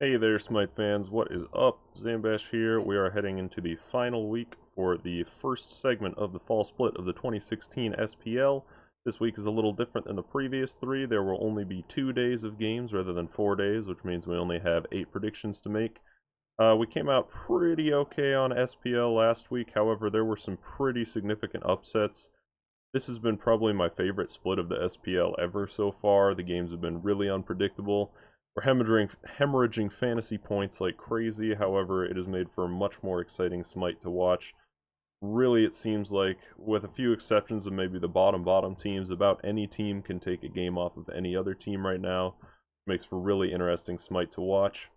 Hey there, Smite fans. What is up? Zambash here. We are heading into the final week for the first segment of the fall split of the 2016 SPL. This week is a little different than the previous three. There will only be 2 days of games rather than 4 days, which means we only have 8 predictions to make. We came out pretty okay on SPL last week. However, there were some pretty significant upsets. This has been probably my favorite split of the SPL ever so far. The games have been really unpredictable. We're hemorrhaging fantasy points like crazy. However, it has made for a much more exciting Smite to watch. Really, it seems like, with a few exceptions of maybe the bottom teams, about any team can take a game off of any other team right now. Makes for really interesting Smite to watch.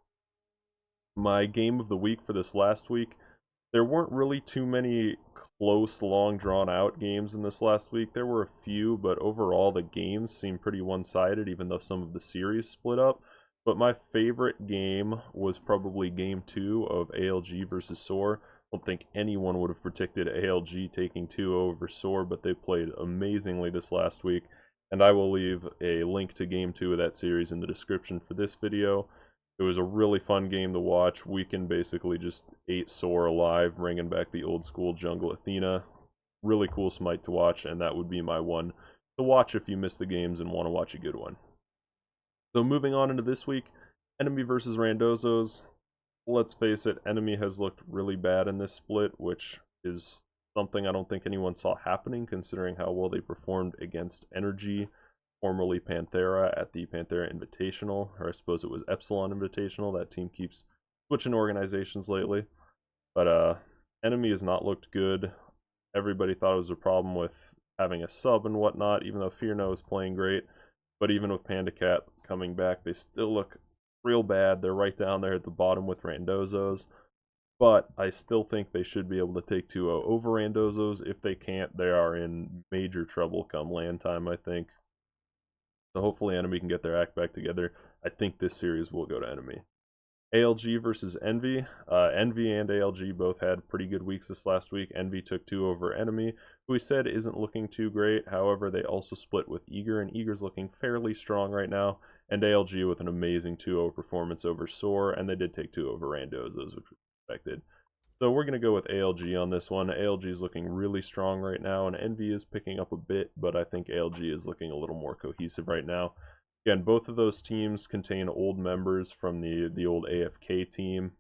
My game of the week for this last week, there weren't really too many close, long, drawn-out games in this last week. There were a few, but overall the games seemed pretty one-sided, even though some of the series split up. But my favorite game was probably Game 2 of ALG versus SOAR. I don't think anyone would have predicted ALG taking 2-0 over SOAR, but they played amazingly this last week. And I will leave a link to Game 2 of that series in the description for this video. It was a really fun game to watch. Weekend basically just ate SOAR alive, bringing back the old school jungle Athena. Really cool Smite to watch, and that would be my one to watch if you miss the games and want to watch a good one. So moving on into this week, Enemy versus Randazzo's. Let's face it, Enemy has looked really bad in this split, which is something I don't think anyone saw happening, considering how well they performed against Energy, formerly Panthera, at the Panthera Invitational, or I suppose it was Epsilon Invitational. That team keeps switching organizations lately. But Enemy has not looked good. Everybody thought it was a problem with having a sub and whatnot, even though Fearno is playing great. But even with PandaCat coming back, they still look real bad. They're right down there at the bottom with Randazzo's. But I still think they should be able to take 2-0 over Randazzo's. If they can't, they are in major trouble come land time, I think. So hopefully Enemy can get their act back together. I think this series will go to Enemy. ALG versus Envy. Envy and ALG both had pretty good weeks this last week. Envy took 2 over Enemy, who we said isn't looking too great. However, they also split with Eager, and Eager's looking fairly strong right now. And ALG with an amazing 2-0 performance over SOAR, and they did take 2 over Randazzo's, which was expected. So we're going to go with ALG on this one. ALG is looking really strong right now, and Envy is picking up a bit, but I think ALG is looking a little more cohesive right now. Again, both of those teams contain old members from the old AFK team,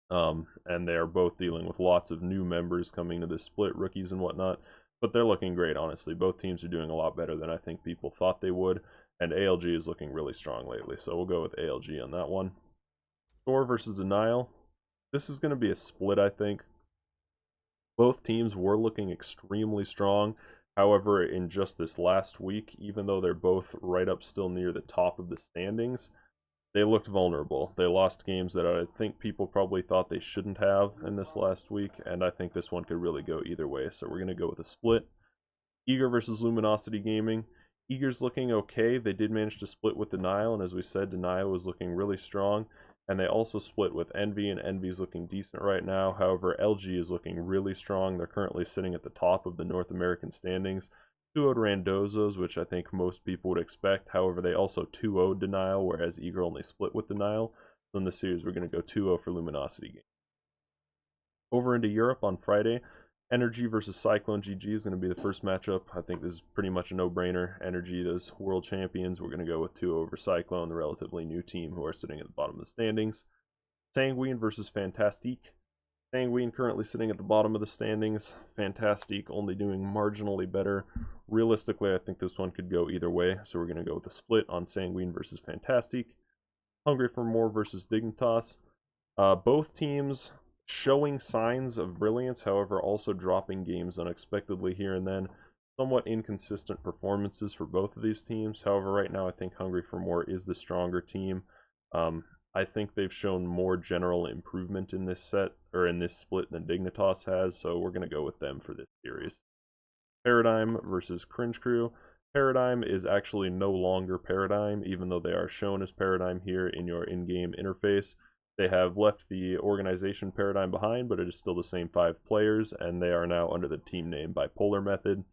and they are both dealing with lots of new members coming to this split, rookies and whatnot, but they're looking great, honestly. Both teams are doing a lot better than I think people thought they would, and ALG is looking really strong lately, so we'll go with ALG on that one. SOAR versus Denial. This is going to be a split, I think. Both teams were looking extremely strong. However, in just this last week, even though they're both right up still near the top of the standings, they looked vulnerable. They lost games that I think people probably thought they shouldn't have in this last week, and I think this one could really go either way. So we're going to go with a split. Eager versus Luminosity Gaming. Eager's looking okay. They did manage to split with Denial, and as we said, Denial was looking really strong. And they also split with Envy, and Envy's looking decent right now. However, LG is looking really strong. They're currently sitting at the top of the North American standings. 2-0'd Randazzo's, which I think most people would expect. However, they also 2-0'd Denial, whereas Eager only split with Denial. So in this series, we're going to go 2-0 for Luminosity Game. Over into Europe on Friday, Energy versus Cyclone GG is going to be the first matchup. I think this is pretty much a no-brainer. Energy, those world champions, we're going to go with 2 over Cyclone, the relatively new team who are sitting at the bottom of the standings. Sanguine versus Fantastique. Sanguine currently sitting at the bottom of the standings. Fantastique only doing marginally better. Realistically, I think this one could go either way, so we're going to go with a split on Sanguine versus Fantastique. Hungry for More versus Dignitas. Both teams showing signs of brilliance, however, also dropping games unexpectedly here and then. Somewhat inconsistent performances for both of these teams. However, right now I think Hungry for More is the stronger team. I think they've shown more general improvement in this set, or in this split, than Dignitas has, so we're going to go with them for this series. Paradigm versus Cringe Crew. Paradigm is actually no longer Paradigm, even though they are shown as Paradigm here in your in-game interface. They have left the organization Paradigm behind, but it is still the same 5 players, and they are now under the team name Bipolar Method.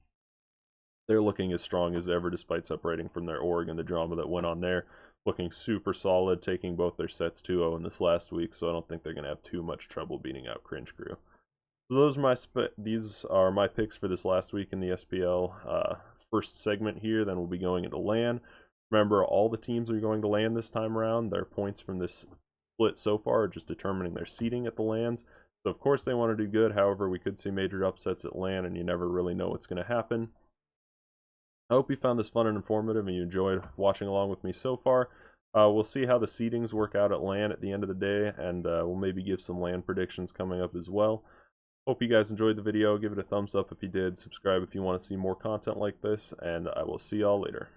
They're looking as strong as ever despite separating from their org and the drama that went on there. looking super solid, taking both their sets 2-0 in this last week, so I don't think they're going to have too much trouble beating out Cringe Crew. So these are my picks for this last week in the SPL first segment here. Then we'll be going into LAN. Remember, all the teams are going to LAN this time around. Their points from this split so far are just determining their seeding at the LANs. So of course they want to do good. However, we could see major upsets at LAN, and you never really know what's going to happen. I hope you found this fun and informative and you enjoyed watching along with me so far. We'll see how the seedings work out at LAN at the end of the day, and we'll maybe give some LAN predictions coming up as well. Hope you guys enjoyed the video. Give it a thumbs up if you did. Subscribe if you want to see more content like this, and I will see y'all later.